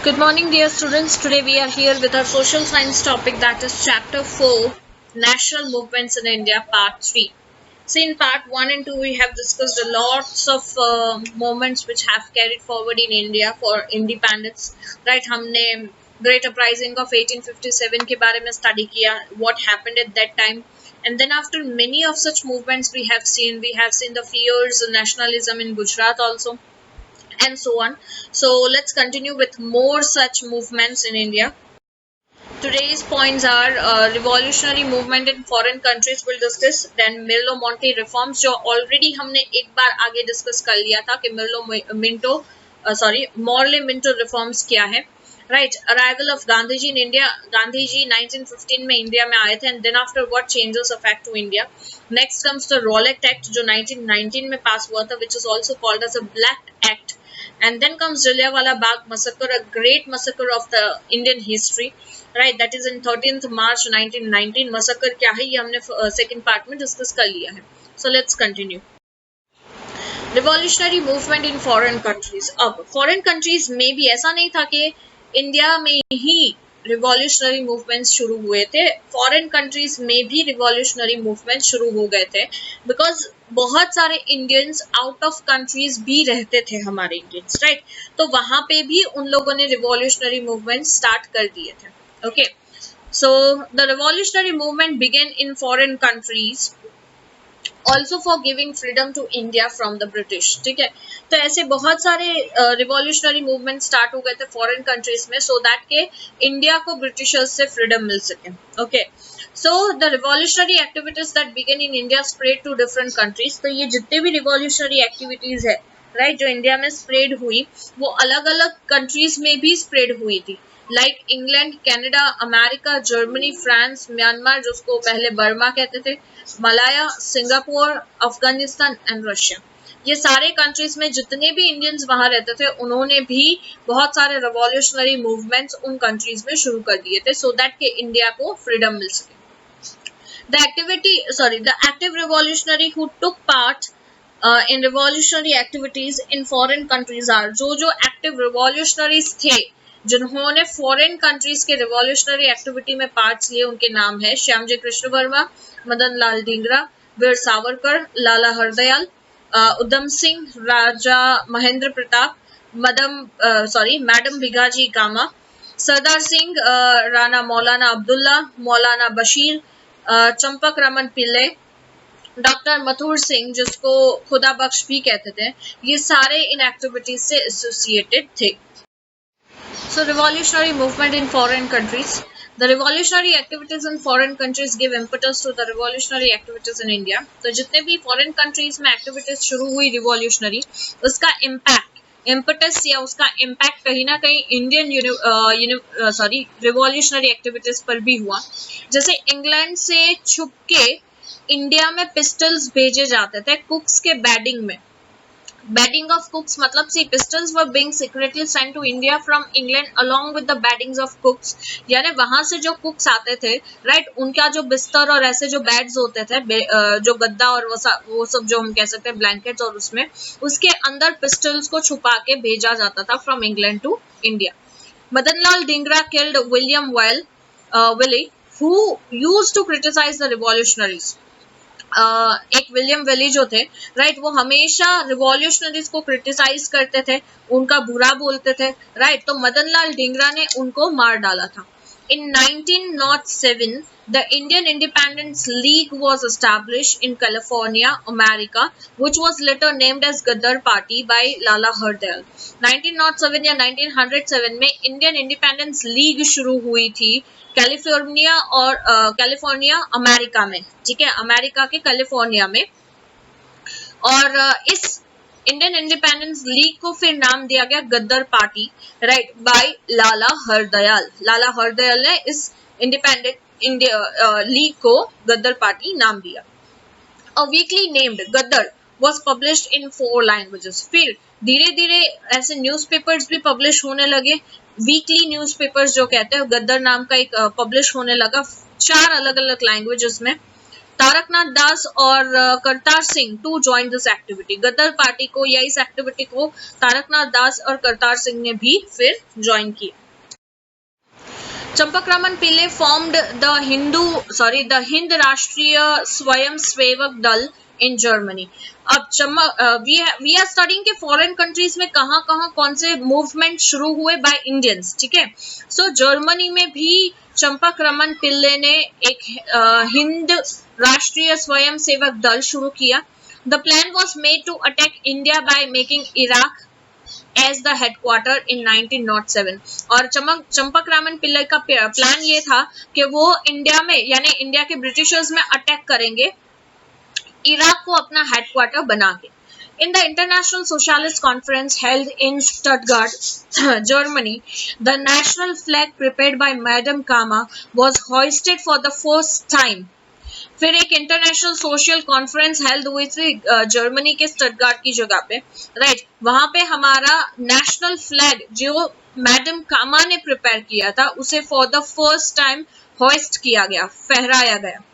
Good morning, dear students. Today we are here with our social science topic, that is chapter 4, National Movements in India, part 3. So in part 1 and 2 we have discussed a lots of movements which have carried forward in India for independence. Right, हमने Great Uprising of 1857 के बारे में study किया, what happened at that time. And then after many of such movements we have seen the fierce nationalism in Gujarat also, and so on. So let's continue with more such movements in India. Today's points are revolutionary movement in foreign countries we'll discuss, then Merleau-Monty reforms जो already हमने एक बार आगे discuss कर लिया था कि Morley-Minto reforms क्या है. Right, arrival of Gandhiji in India. Gandhiji 1915 में इंडिया में आए थे, and then after what changes affect to India. Next comes the Rowlatt Act जो 1919 में पास हुआ था, which is also called as a Black Act. And then comes Jallianwala Bagh massacre, a great massacre of the Indian history. Right, that is in 13th March 1919. Massacre क्या है ये हमने second part में discuss कर लिया है. So let's continue. Revolutionary movement in foreign countries. अब foreign countries में भी ऐसा नहीं था कि इंडिया में ही रिवॉल्यूशनरी मूवमेंट्स शुरू हुए थे, फॉरेन कंट्रीज में भी रिवॉल्यूशनरी मूवमेंट शुरू हो गए थे, बिकॉज बहुत सारे इंडियंस आउट ऑफ कंट्रीज भी रहते थे हमारे इंडियंस, राइट. तो वहां पे भी उन लोगों ने रिवॉल्यूशनरी मूवमेंट स्टार्ट कर दिए थे. Okay, so the revolutionary movement began in foreign countries also for giving freedom to India from the British. ठीक है, तो ऐसे बहुत सारे रिवॉल्यूशनरी मूवमेंट स्टार्ट हो गए थे फॉरेन कंट्रीज में, सो दैट के इंडिया को ब्रिटिशर्स से फ्रीडम मिल सके. Okay, so the revolutionary activities that began in India spread to different countries. तो ये जितने भी रिवॉल्यूशनरी एक्टिविटीज है, राइट, जो इंडिया में स्प्रेड हुई वो अलग अलग कंट्रीज में भी स्प्रेड हुई थी, like England, Canada, America, Germany, France, Myanmar जिसको पहले बर्मा कहते थे, Malaya, Singapore, Afghanistan and Russia. ये सारे कंट्रीज में जितने भी इंडियंस वहां रहते थे उन्होंने भी बहुत सारे रिवॉल्यूशनरी मूवमेंट्स उन कंट्रीज में शुरू कर दिए थे, सो दैट के इंडिया को फ्रीडम मिल सके. The active revolutionary who took part in revolutionary activities in foreign countries are, जो active revolutionaries थे जिन्होंने फॉरेन कंट्रीज के रिवॉल्यूशनरी एक्टिविटी में पार्ट्स लिए, उनके नाम है श्यामजी कृष्ण वर्मा, मदन लाल ढींगरा, वीर सावरकर, लाला हरदयाल, उधम सिंह, राजा महेंद्र प्रताप, मैडम भिगाजी कामा, सरदार सिंह, राणा मौलाना अब्दुल्ला, मौलाना बशीर, चंपक रमन पिल्ले, डॉक्टर मथुर सिंह जिसको खुदा बख्श भी कहते थे, ये सारे इन एक्टिविटीज से एसोसिएटेड थे. So revolutionary movement in foreign countries. The revolutionary activities in foreign countries give impetus to the revolutionary activities in India. तो जितने भी foreign countries में activities शुरू हुई revolutionary, उसका impetus या उसका impact कहीं ना कहीं इंडियन revolutionary activities पर भी हुआ. जैसे इंग्लैंड से छुप के इंडिया में पिस्टल्स भेजे जाते थे कुक्स के बैडिंग में. Bedding of cooks मतलब see pistols were being secretly sent to India from England along with the beddings of cooks. यानी वहां से जो कुक्स आते थे, राइट, उनका जो बिस्तर और ऐसे जो बेड्स होते थे, जो गद्दा और वो सब जो हम कह सकते हैं ब्लैंकेट्स, और उसमें उसके अंदर पिस्टल्स को छुपा के भेजा जाता था from England to India. Madan Lal Dhingra killed William Willey who used to criticize the revolutionaries. एक विलियम वेली जो थे, राइट, वो हमेशा रिवॉल्यूशनरीज को क्रिटिसाइज करते थे, उनका बुरा बोलते थे, राइट. तो मदन लाल ढींगरा ने उनको मार डाला था. In 1907, the Indian Independence League was established in California, America, which was later named as Gaddar Party by Lala Hardayal. 1907 या 1907 में Indian Independence League शुरू हुई थी कैलिफोर्निया अमेरिका में, ठीक है, अमेरिका के कैलिफोर्निया में. और इस इंडियन इंडिपेंडेंस लीग को फिर नाम दिया गया गद्दर पार्टी, राइट, बाय लाला हरदयाल. लाला हरदयाल ने इस इंडिपेंडेंट इंडिया लीग को गद्दर पार्टी नाम दिया. A weekly named गद्दर was published in 4 languages. फिर धीरे धीरे ऐसे न्यूज़पेपर्स भी पब्लिश होने लगे, वीकली न्यूज़पेपर्स जो कहते हैं, गद्दर नाम का एक पब्लिश होने लगा 4 अलग अलग लैंग्वेजेस में. तारकनाथ दास और Kartar Singh to join this activity. Ghadar Party को या इस एक्टिविटी को तारकनाथ दास और करतार सिंह ने भी फिर ज्वाइन किया। चंपकरामन पिल्ले formed the हिंद राष्ट्रीय स्वयं सेवक दल in Germany। अब we are studying के फॉरेन कंट्रीज में कहाँ कौन से मूवमेंट शुरू हुए बाय इंडियंस, ठीक है। सो जर्मनी में भी चंपकरामन पिल्ले ने एक हिंद राष्ट्रीय स्वयं सेवक दल शुरू किया। The plan was made to attack India by making Iraq as the headquarter in 1907। और चंपकरामन पिल्ले का प्लान ये था कि वो इंडिया में यानी इंडिया के ब्रिटिशर्स में अटैक करेंगे इराक को अपना हेडक्वार्टर बना के। In the International Socialist Conference held in Stuttgart, Germany, the national flag prepared by Madame Kama was hoisted for the first time। फिर एक इंटरनेशनल सोशल कॉन्फ्रेंस हेल्ड हुई थी जर्मनी के स्टटगार्ट की जगह पे, राइट। वहां पे हमारा नेशनल फ्लैग जो मैडम कामा ने प्रिपेयर किया था उसे for the first time hoist किया गया, फहराया गया।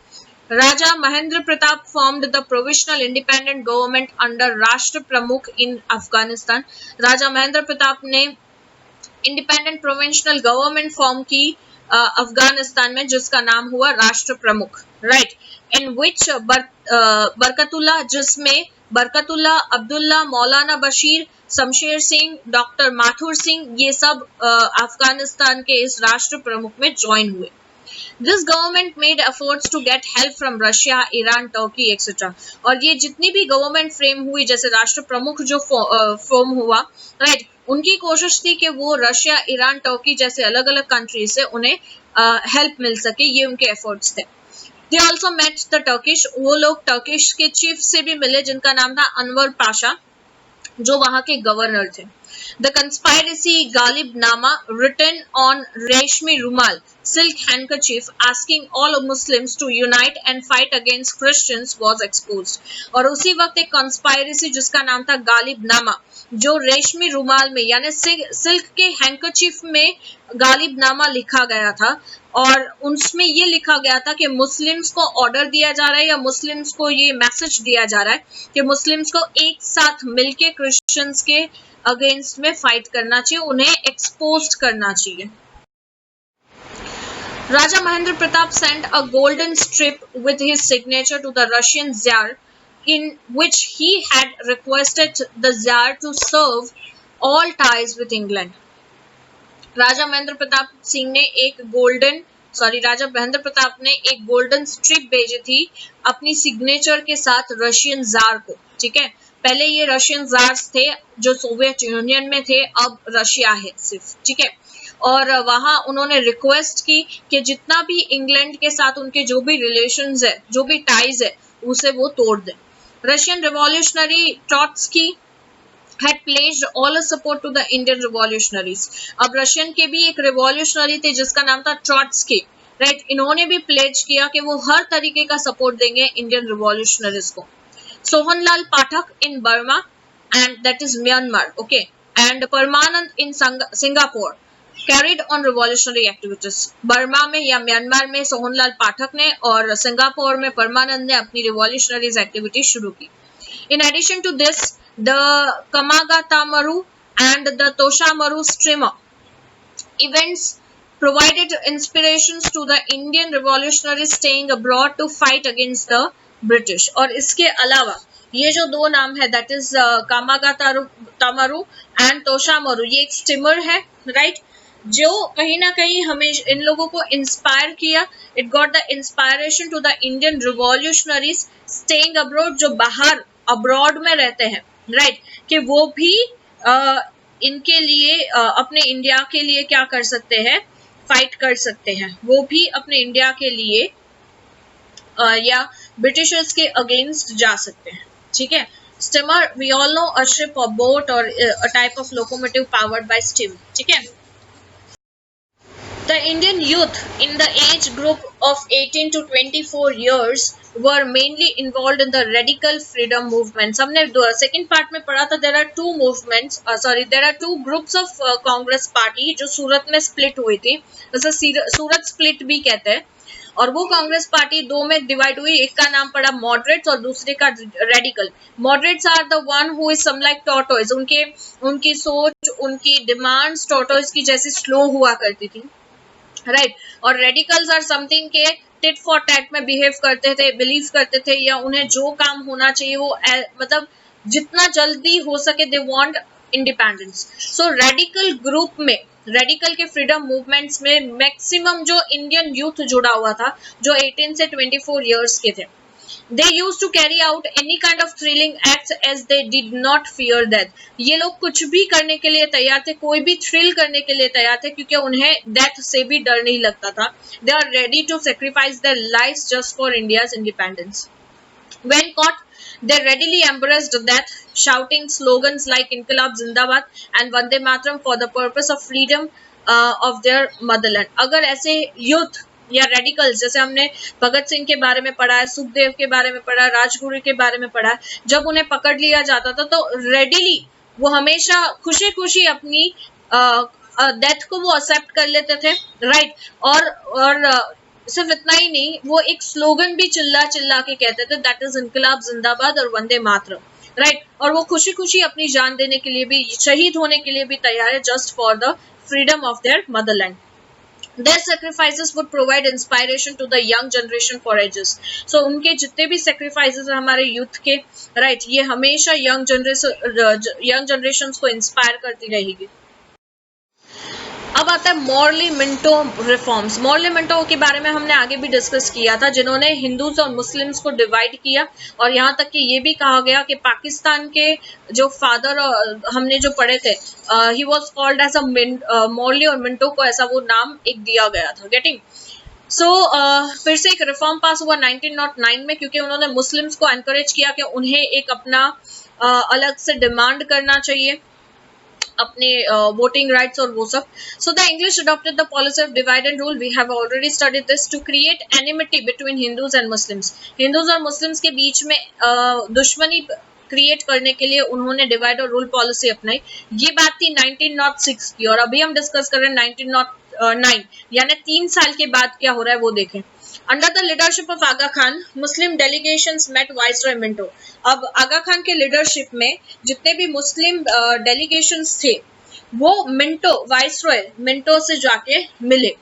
राजा Mahendra Pratap formed the provisional independent government under राष्ट्र प्रमुख in अफगानिस्तान। राजा महेंद्र प्रताप ने इंडिपेंडेंट प्रोविंशियल गवर्नमेंट फॉर्म की अफगानिस्तान में, जिसका नाम हुआ राष्ट्र प्रमुख, राइट। इन विच बरकतुल्ला, जिसमें बरकतुल्ला, अब्दुल्ला, मौलाना बशीर, शमशेर सिंह, डॉक्टर माथुर सिंह, ये सब अफगानिस्तान के इस राष्ट्र प्रमुख में ज्वाइन हुए। This government made efforts to get help from Russia, Iran, Turkey, etc. और ये जितनी भी गवर्नमेंट फ्रेम हुई, जैसे राष्ट्र प्रमुख जो फॉर्म हुआ, राइट, उनकी कोशिश थी कि वो रशिया, ईरान, टर्की जैसे अलग अलग कंट्री से उन्हें हेल्प मिल सके, ये उनके एफर्ट्स थे। They also met the Turkish, वो लोग टर्किश के चीफ से भी मिले जिनका नाम था अनवर पाशा, जो वहां के गवर्नर थे। The conspiracy Galibnama, written on Reshmi Rumal, silk handkerchief, asking all Muslims to unite and fight against Christians, was exposed। और उसी वक्त एक conspiracy जिसका नाम था गालिबनामा, जो रेशमी रुमाल में यानी सिल्क के हैंकरचीफ में गालिबनामा लिखा गया था, और उसमें ये लिखा गया था कि मुस्लिम्स को ऑर्डर दिया जा रहा है या मुस्लिम्स को ये मैसेज दिया जा रहा है कि मुस्लिम्स को एक साथ मिलके क्रिश्चियंस के अगेंस्ट में फाइट करना चाहिए, उन्हें एक्सपोज करना चाहिए। Raja Mahendra Pratap sent a golden strip with his signature to the Russian Tsar, in which he had requested the Tsar to serve all ties with England। राजा महेंद्र प्रताप ने एक golden strip भेजी थी अपनी सिग्नेचर के साथ Russian jar को, ठीक है। पहले ये रशियन जार्स थे जो सोवियत यूनियन में थे, अब रशिया है सिर्फ, ठीक है। और वहां उन्होंने रिक्वेस्ट की कि जितना भी इंग्लैंड के साथ उनके जो भी रिलेशंस है, जो भी टाइज है, उसे वो तोड़ दें। Russian revolutionary Trotsky had pledged all support to the Indian revolutionaries। अब रशियन के भी एक रिवॉल्यूशनरी थे जिसका नाम था ट्रॉट्स्की, राइट। इन्होंने भी प्लेज किया कि वो हर तरीके का सपोर्ट देंगे इंडियन रिवॉल्यूशनरीज को। Sohanlal Pathak in Burma and that is Myanmar, okay, and Parmanand in Singapore carried on revolutionary activities। Burma में या म्यांमार में सोहनलाल पाठक ने और सिंगापुर में परमानंद ने अपनी रिवॉल्यूशनरीज एक्टिविटी शुरू की। In addition to this, the Kamangatamaru and the Toshamaru streamer events provided inspirations to the Indian revolutionaries staying abroad to fight against the British। और इसके अलावा ये जो दो नाम है, that is Kamangatamaru and Toshamaru, ये एक स्टीमर है, राइट, जो कहीं ना कहीं हमें इन लोगों को इंस्पायर किया। It got the inspiration to the Indian revolutionaries staying abroad, जो बाहर अब्रॉड में रहते हैं, राइट, कि वो भी इनके लिए अपने इंडिया के लिए क्या कर सकते हैं, फाइट कर सकते हैं, वो भी अपने इंडिया के लिए या ब्रिटिशर्स के अगेंस्ट जा सकते हैं, ठीक है। Steamer, we all know a ship और बोट और a type of locomotive powered by steam, ठीक है। The Indian youth in the age group of 18 to 24 years were mainly involved in the radical freedom movements। हमने second part में पढ़ा था, there are two groups of Congress party जो सूरत में split हुई थी, जैसे सूरत स्प्लिट भी कहते हैं। और वो कांग्रेस पार्टी दो में डिवाइड हुई, एक का नाम पड़ा मॉडरेट्स और दूसरे का radical. Moderates are the one who is some like tortoise, उनकी सोच, उनकी डिमांड्स टॉर्टोइज की जैसी स्लो हुआ करती थी, राइट। और रेडिकल्स आर समथिंग के टिट फॉर टैट में बिहेव करते थे, बिलीव करते थे, या उन्हें जो काम होना चाहिए वो मतलब जितना जल्दी हो सके they want independence. So radical group में, रेडिकल के फ्रीडम मूवमेंट्स में मैक्सिमम जो इंडियन यूथ जुड़ा हुआ था, जो 18 से 24 इयर्स के थे, they used to carry out any kind of thrilling acts as they did not fear death। ये लोग कुछ भी करने के लिए तैयार थे, कोई भी थ्रिल करने के लिए तैयार थे, क्योंकि उन्हें डेथ से भी डर नहीं लगता था। they are ready to sacrifice their lives just for India's independence। when caught, they readily embraced death, shouting slogans like Inqilab Zindabad and Vande Mataram for the purpose of freedom of their motherland। अगर ऐसे youth या radicals, जैसे हमने भगत सिंह के बारे में पढ़ा है, सुखदेव के बारे में पढ़ा है, राजगुरु के बारे में पढ़ा है, जब उन्हें पकड़ लिया जाता था तो रेडिली वो हमेशा खुशी खुशी अपनी डेथ को वो एक्सेप्ट कर लेते थे, राइट। और सिर्फ इतना ही नहीं, वो एक स्लोगन भी चिल्ला चिल्ला के कहते थे, दैट इज इनकलाब जिंदाबाद और वंदे मातरम, राइट। और वो खुशी खुशी अपनी जान देने के लिए भी, शहीद होने के लिए भी तैयार है, just for the freedom of their Motherland. Their sacrifices would provide inspiration to the young generation for ages। So उनके जितने भी sacrifices हैं हमारे youth के, right, ये हमेशा young generations को inspire करती रहेगी। अब आता है Morley Minto reforms. Morley Minto के बारे में हमने आगे भी डिस्कस किया था, जिन्होंने हिंदूज और मुस्लिम्स को डिवाइड किया, और यहाँ तक कि ये भी कहा गया कि पाकिस्तान के जो फादर हमने जो पढ़े थे, he was called as a Morley, और मिंटो को ऐसा वो नाम एक दिया गया था, गेटिंग। सो फिर से एक रिफॉर्म पास हुआ 1909 में, क्योंकि उन्होंने मुस्लिम्स को एनकरेज किया कि उन्हें एक अपना अलग से डिमांड करना चाहिए, अपने वोटिंग राइट्स और वो सब। So the English adopted the policy of divide and rule, we have already studied this, to create enmity between Hindus and Muslims. Hindus और मुस्लिम्स के बीच में दुश्मनी क्रिएट करने के लिए उन्होंने डिवाइड और रूल पॉलिसी अपनाई। ये बात थी 1906 की, और अभी हम डिस्कस कर रहे हैं 1909, यानी 3 साल के बाद क्या हो रहा है वो देखें। Under the leadership of Aga Khan, Muslim delegations met Viceroy Minto। अब आगा खान के लीडरशिप में जितने भी मुस्लिम डेलीगेशंस थे, वो मिंटो, वाइसरॉय मिंटो से जाके मिले।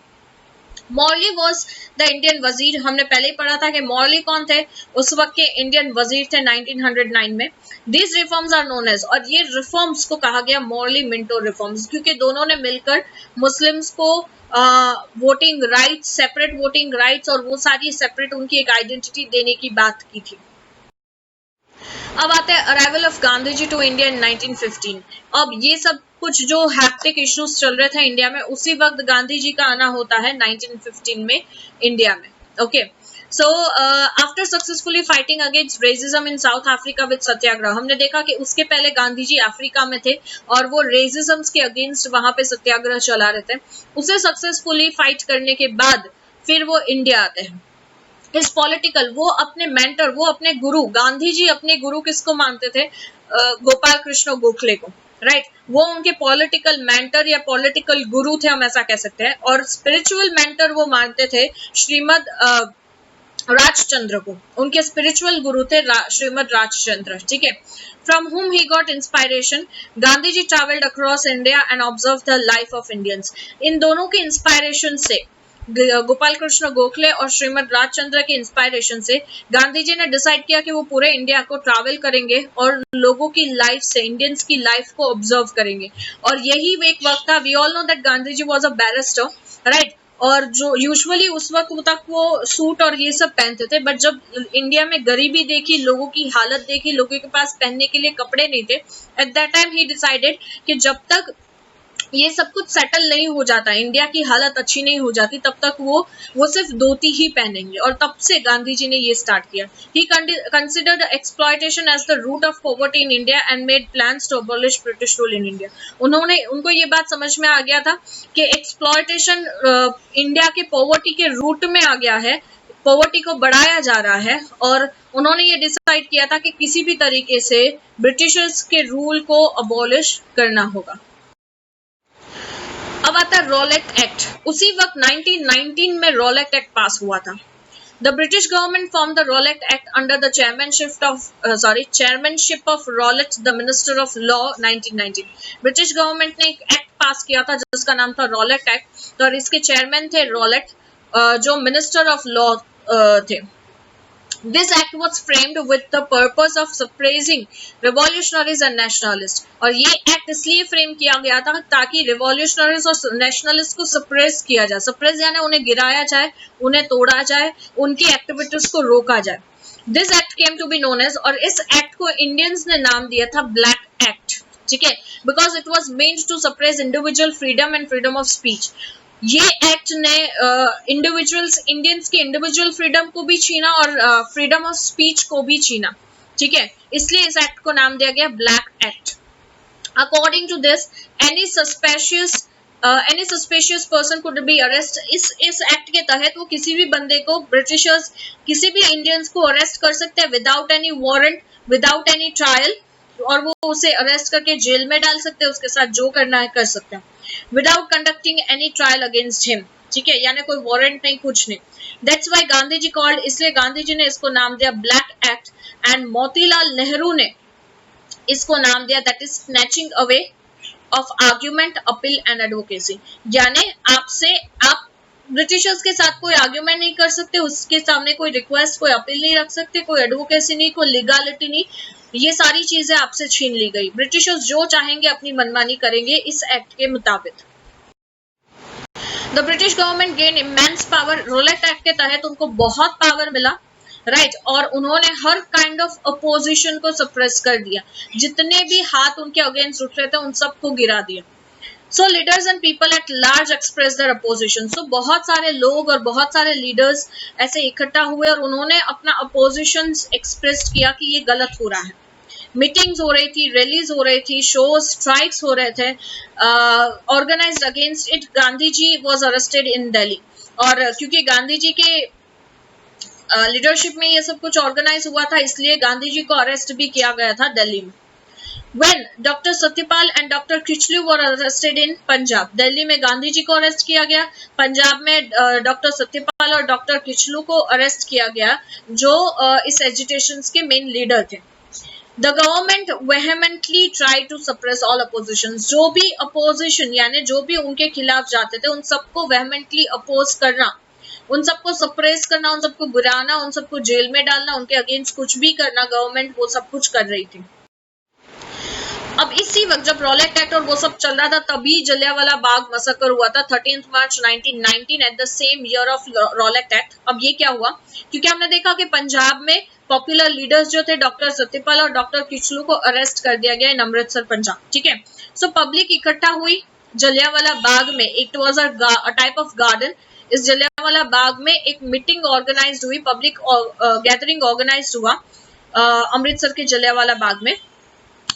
मॉर्ली वॉज द इंडियन वजीर। हमने पहले ही पढ़ा था कि मॉर्ली कौन थे, उस वक्त के इंडियन वजीर थे 1909 में। These reforms are known as, और ये रिफॉर्म्स को कहा गया मॉर्ली मिंटो रिफॉर्म्स, क्योंकि दोनों ने मिलकर मुस्लिम्स को voting rights, separate voting rights और वो सारी सेपरेट उनकी एक आइडेंटिटी देने की बात की थी। अब आते हैं arrival of Gandhi ji to India in 1915। अब ये सब कुछ जो हैप्टिक इश्यूज चल रहे थे इंडिया में, उसी वक्त गांधी जी का आना होता है 1915 में इंडिया में, okay. So after successfully fighting against racism in South Africa with सत्याग्रह, हमने देखा कि उसके पहले गांधी जी अफ्रीका में थे और वो रेसिज्म के अगेंस्ट वहां पे सत्याग्रह चला रहे थे। उसे सक्सेसफुली फाइट करने के बाद फिर वो इंडिया आते हैं। इस पॉलिटिकल, वो अपने मेंटर, वो अपने गुरु, गांधी जी अपने गुरु किसको मानते थे? गोपाल कृष्ण गोखले को, राइट। वो उनके पॉलिटिकल मेंटर या पॉलिटिकल गुरु थे, हम ऐसा कह सकते हैं। और स्पिरिचुअल मेंटर वो मानते थे श्रीमद राजचंद्र को, उनके स्पिरिचुअल गुरु थे श्रीमद राजचंद्र, ठीक है। From whom he got inspiration, Gandhi ji traveled across India and observed the life of Indians। इन दोनों के इंस्पायरेशन से, गोपाल कृष्ण गोखले और श्रीमद राजचंद्र के इंस्पायरेशन से, गांधी जी ने डिसाइड किया कि वो पूरे इंडिया को ट्रैवल करेंगे और लोगों की लाइफ से, इंडियंस की लाइफ को ऑब्जर्व करेंगे। और यही एक वक्त था, we all know that Gandhi ji was a barrister, right. और जो यूजुअली उस वक्त तक वो सूट और ये सब पहनते थे, बट जब इंडिया में गरीबी देखी, लोगों की हालत देखी, लोगों के पास पहनने के लिए कपड़े नहीं थे, at that time he decided कि जब तक ये सब कुछ सेटल नहीं हो जाता, इंडिया की हालत अच्छी नहीं हो जाती, तब तक वो सिर्फ धोती ही पहनेंगे। और तब से गांधी जी ने ये स्टार्ट किया। He considered exploitation as the root of poverty in India and made plans to abolish British rule in India. उनको ये बात समझ में आ गया था कि एक्सप्लॉयटेशन इंडिया के पॉवर्टी के रूट में आ गया है, पॉवर्टी को बढ़ाया जा रहा है, और उन्होंने ये डिसाइड किया था कि किसी भी तरीके से ब्रिटिशर्स के रूल को अबॉलिश करना होगा। अब आता है रॉलेट एक्ट। उसी वक्त 1919 में रॉलेट एक्ट पास हुआ था। The British government formed the Rowlatt Act under the chairmanship of Rowlatt, the Minister of Law, 1919। British government ने एक एक्ट पास किया था जिसका नाम था रॉलेट एक्ट, और इसके चेयरमैन थे रॉलेट, जो मिनिस्टर ऑफ लॉ थे। This act was framed with the purpose of suppressing revolutionaries and nationalists। और ये एक्ट इसलिए फ्रेम किया गया था ताकि रिवॉल्यूशनरीज और नेशनलिस्ट को सप्रेस किया जाए। सप्रेस यानी उन्हें गिराया जाए, उन्हें तोड़ा जाए, उनकी एक्टिविटीज को रोका जाए। This act came to be known as, और इस एक्ट को इंडियंस ने नाम दिया था ब्लैक एक्ट, ठीक है, because it was made to suppress individual freedom and freedom of speech. ये एक्ट ने इंडिविजुअल्स इंडियंस की इंडिविजुअल फ्रीडम को भी छीना और फ्रीडम ऑफ स्पीच को भी छीना, ठीक है, इसलिए इस एक्ट को नाम दिया गया black act. According to this any suspicious person could be arrest. इस एक्ट के तहत वो किसी भी बंदे को, ब्रिटिशर्स किसी भी इंडियंस को अरेस्ट कर सकते हैं without any warrant, without any trial, और वो उसे अरेस्ट करके जेल में डाल सकते हैं, उसके साथ जो करना है कर सकते हैं, without conducting any trial against him, ठीक है, यानी कोई वारंट नहीं, कुछ नहीं। That's why Gandhi ji called, इसलिए गांधी जी ने इसको नाम दिया black act, and Motilal Nehru ने इसको नाम दिया that is snatching away of argument, appeal and advocacy. यानी आप ब्रिटिशर्स के साथ कोई आर्ग्यूमेंट नहीं कर सकते, उसके सामने कोई रिक्वेस्ट, कोई अपील नहीं रख सकते, कोई एडवोकेसी नहीं, कोई लीगलिटी नहीं, ये सारी चीजें आपसे छीन ली गई। ब्रिटिशर्स जो चाहेंगे अपनी मनमानी करेंगे इस एक्ट के मुताबिक। The British government gain immense power. Rowlatt act के तहत उनको बहुत पावर मिला, राइट, और उन्होंने हर काइंड ऑफ अपोजिशन को सप्रेस कर दिया, जितने भी हाथ उनके अगेंस्ट उठ रहे थे उन सबको गिरा दिया। So leaders and people at large expressed their opposition। So बहुत सारे लोग और बहुत सारे लीडर्स ऐसे इकट्ठा हुए और उन्होंने अपना अपोजिशन एक्सप्रेस किया कि ये गलत हो रहा है। मीटिंग्स हो रही थी, रैलीज हो रही थी, शोज, स्ट्राइक्स हो रहे थे, organised against it. Gandhi ji was arrested in Delhi, और क्योंकि गांधी जी के लीडरशिप में ये सब कुछ ऑर्गेनाइज हुआ था, इसलिए गांधी जी को अरेस्ट भी किया गया था दिल्ली में। When Dr. Satyapal and Dr. Khichlu were arrested in Punjab, Delhi में गांधी जी को अरेस्ट किया गया, पंजाब में डॉक्टर सत्यपाल और डॉक्टर किचलू को अरेस्ट किया गया, जो इस एजिटेशंस के मेन लीडर थे। The government vehemently tried to suppress all opposition। जो भी अपोजिशन यानी जो भी उनके खिलाफ जाते थे उन सबको vehemently अपोज करना, उन सबको सप्रेस करना, उन सबको गिराना, उन सबको जेल में डालना, उनके अगेंस्ट कुछ भी करना, गवर्नमेंट वो सब कुछ कर रही थी। अब इसी वक्त जब रॉलेट एक्ट और वो सब चल रहा था तभी जलियांवाला बाग मसकर हुआ था 13 मार्च 1919 at the same year of Rowlatt act. अब ये क्या हुआ, क्योंकि हमने देखा कि पंजाब में पॉपुलर लीडर्स जो थे डॉक्टर सत्यपाल और डॉक्टर किचलू को अरेस्ट कर दिया गया इन अमृतसर पंजाब, ठीक है। सो पब्लिक इकट्ठा हुई जलियांवाला बाग में, it was a type of garden. इस जलियांवाला बाग में एक मीटिंग ऑर्गेनाइज हुई, पब्लिक गैदरिंग ऑर्गेनाइज हुआ अमृतसर के जलियांवाला बाग में,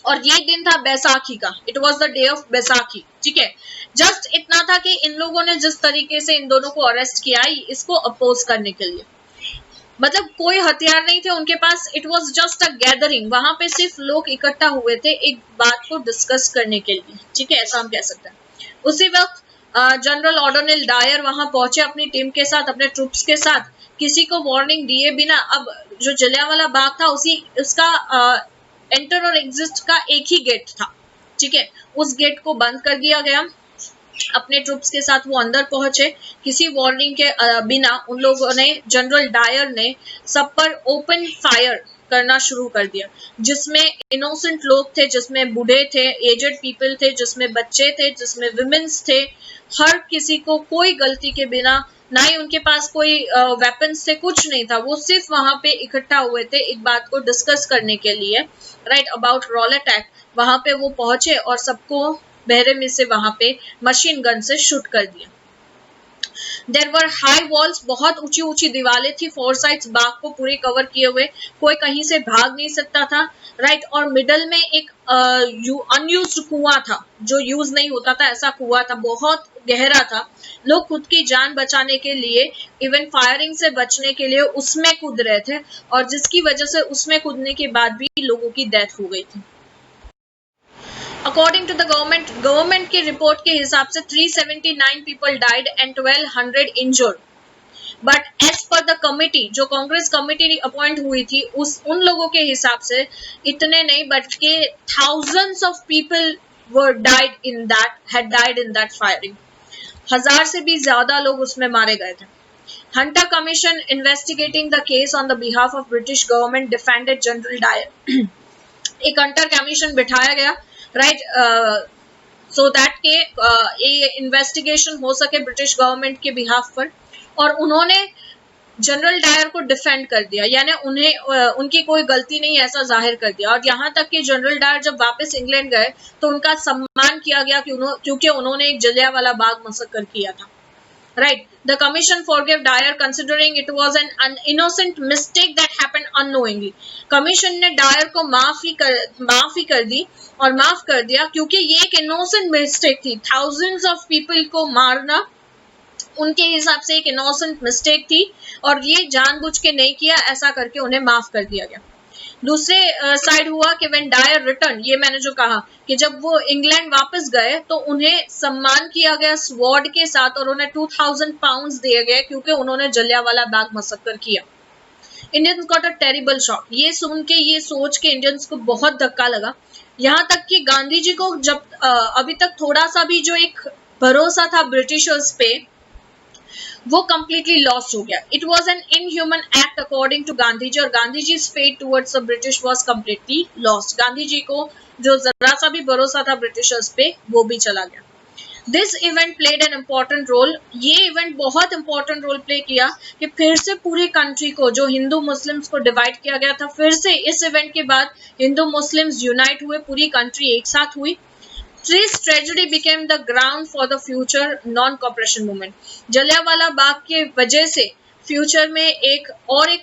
और ये दिन था बैसाखी का, it was the day of Baisakhi, ठीक है। जस्ट इतना था कि इन लोगों ने जिस तरीके से इन दोनों को अरेस्ट किया इसको अपोज करने के लिए, मतलब कोई हथियार नहीं थे उनके पास, it was just a gathering, वहां पे सिर्फ लोग इकट्ठा हुए थे एक बात को डिस्कस करने के लिए, ठीक है, ऐसा हम कह सकते हैं। उसी वक्त जनरल ऑर्डोनिल डायर वहां पहुंचे अपनी टीम के साथ, अपने ट्रूप्स के साथ, किसी को वार्निंग दिए बिना। अब जो जलियांवाला बाग था उसका एंटर और एग्जिट का एक ही गेट था, ठीक है, उस गेट को बंद कर दिया गया। अपने ट्रूप्स के साथ वो अंदर पहुंचे, किसी वार्निंग के बिना उन लोगों ने, जनरल डायर ने सब पर ओपन फायर करना शुरू कर दिया, जिसमें इनोसेंट लोग थे, जिसमें बूढ़े थे, एजेड पीपल थे, जिसमें बच्चे थे, जिसमें विमेन्स थे, हर किसी को कोई गलती के बिना, ना ही उनके पास कोई वेपन्स थे, कुछ नहीं था, वो सिर्फ वहां पे इकट्ठा हुए थे एक बात को डिस्कस करने के लिए, राइट, अबाउट रॉलेट एक्ट। वहां पे वो पहुंचे और सबको बहरे में से वहां पे मशीन गन से शूट कर दिया। देयर वर हाई वॉल्स, बहुत ऊंची ऊंची दीवारें थी, फोर साइड्स बाग को पूरे कवर किए हुए, कोई कहीं से भाग नहीं सकता था, राइट, और मिडल में एक अनयूज्ड कुआं था, जो यूज नहीं होता था, ऐसा कुआं था, बहुत गहरा था। लोग खुद की जान बचाने के लिए, इवन फायरिंग से बचने के लिए उसमें कूद रहे थे, और जिसकी वजह से उसमें कूदने के बाद भी लोगों की डेथ हो गई थी। अकॉर्डिंग टू द गवर्नमेंट की रिपोर्ट के हिसाब से 379 people died and 1200 injured, but as per the committee, जो कांग्रेस कमिटी अपॉइंट हुई थी, उन लोगों के हिसाब से इतने नहीं बल्कि thousands of people were died in that firing. 1000 से भी ज्यादा लोग उसमें मारे गए थे। Hunter commission investigating the case on the behalf of British government defended General Dyer. एक हंटर कमीशन बिठाया गया, राइट, सो दैट के ये इन्वेस्टिगेशन हो सके ब्रिटिश गवर्नमेंट के बिहाफ पर, और उन्होंने जनरल डायर को डिफेंड कर दिया, यानी उन्हें उनकी कोई गलती नहीं ऐसा जाहिर कर दिया। और यहाँ तक कि जनरल डायर जब वापस इंग्लैंड गए तो उनका सम्मान किया गया क्योंकि उन्होंने एक जलियांवाला बाग मसक्कर किया था, right. The commission forgive Dyer considering it was an innocent mistake that happened unknowingly. Commission ने डायर को माफ ही कर दी और माफ कर दिया क्योंकि ये एक इनोसेंट मिस्टेक थी। थाउजेंड्स ऑफ पीपल को मारना उनके हिसाब से एक इनोसेंट मिस्टेक थी और ये जानबूझ के नहीं किया, ऐसा करके उन्हें माफ कर दिया गया। दूसरे साइड हुआ कि व्हेन डायर रिटर्न, ये मैंने जो कहा कि जब वो इंग्लैंड वापस गए तो उन्हें सम्मान किया गया स्वॉर्ड के साथ और उन्हें 2000 पाउंड्स दिए गए क्योंकि उन्होंने जलियांवाला बाग मसक्कर किया। Indians got a terrible shock. ये सुन के, ये सोच के इंडियंस को बहुत धक्का लगा। यहाँ तक कि गांधी जी को जब अभी तक थोड़ा सा भी जो एक भरोसा था ब्रिटिशर्स पे, वो कंप्लीटली लॉस्ट हो गया। It was an inhuman act according to Gandhi ji, और Gandhi ji faith towards the British was completely lost. Gandhi ji को जो जरा सा भी भरोसा था ब्रिटिशर्स पे, वो भी चला गया। This event played an important role. ये इवेंट बहुत इंपॉर्टेंट रोल प्ले किया कि फिर से पूरी कंट्री को, जो हिंदू मुस्लिम्स को डिवाइड किया गया था, फिर से इस इवेंट के बाद हिंदू मुस्लिम्स यूनाइट हुए, पूरी कंट्री एक साथ हुई। This tragedy became the ground for the future non-cooperation movement. Jallianwala Bagh के वजह से फ्यूचर में एक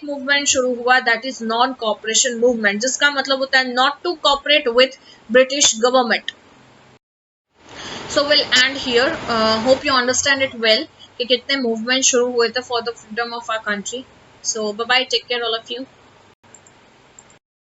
मूवमेंट शुरू हुआ, that is non cooperation movement, जिसका मतलब होता है not to cooperate with British government. So we'll end here, hope you understand it well कि कितने मूवमेंट शुरू हुए थे for the freedom of our country. So bye bye, take care all of you.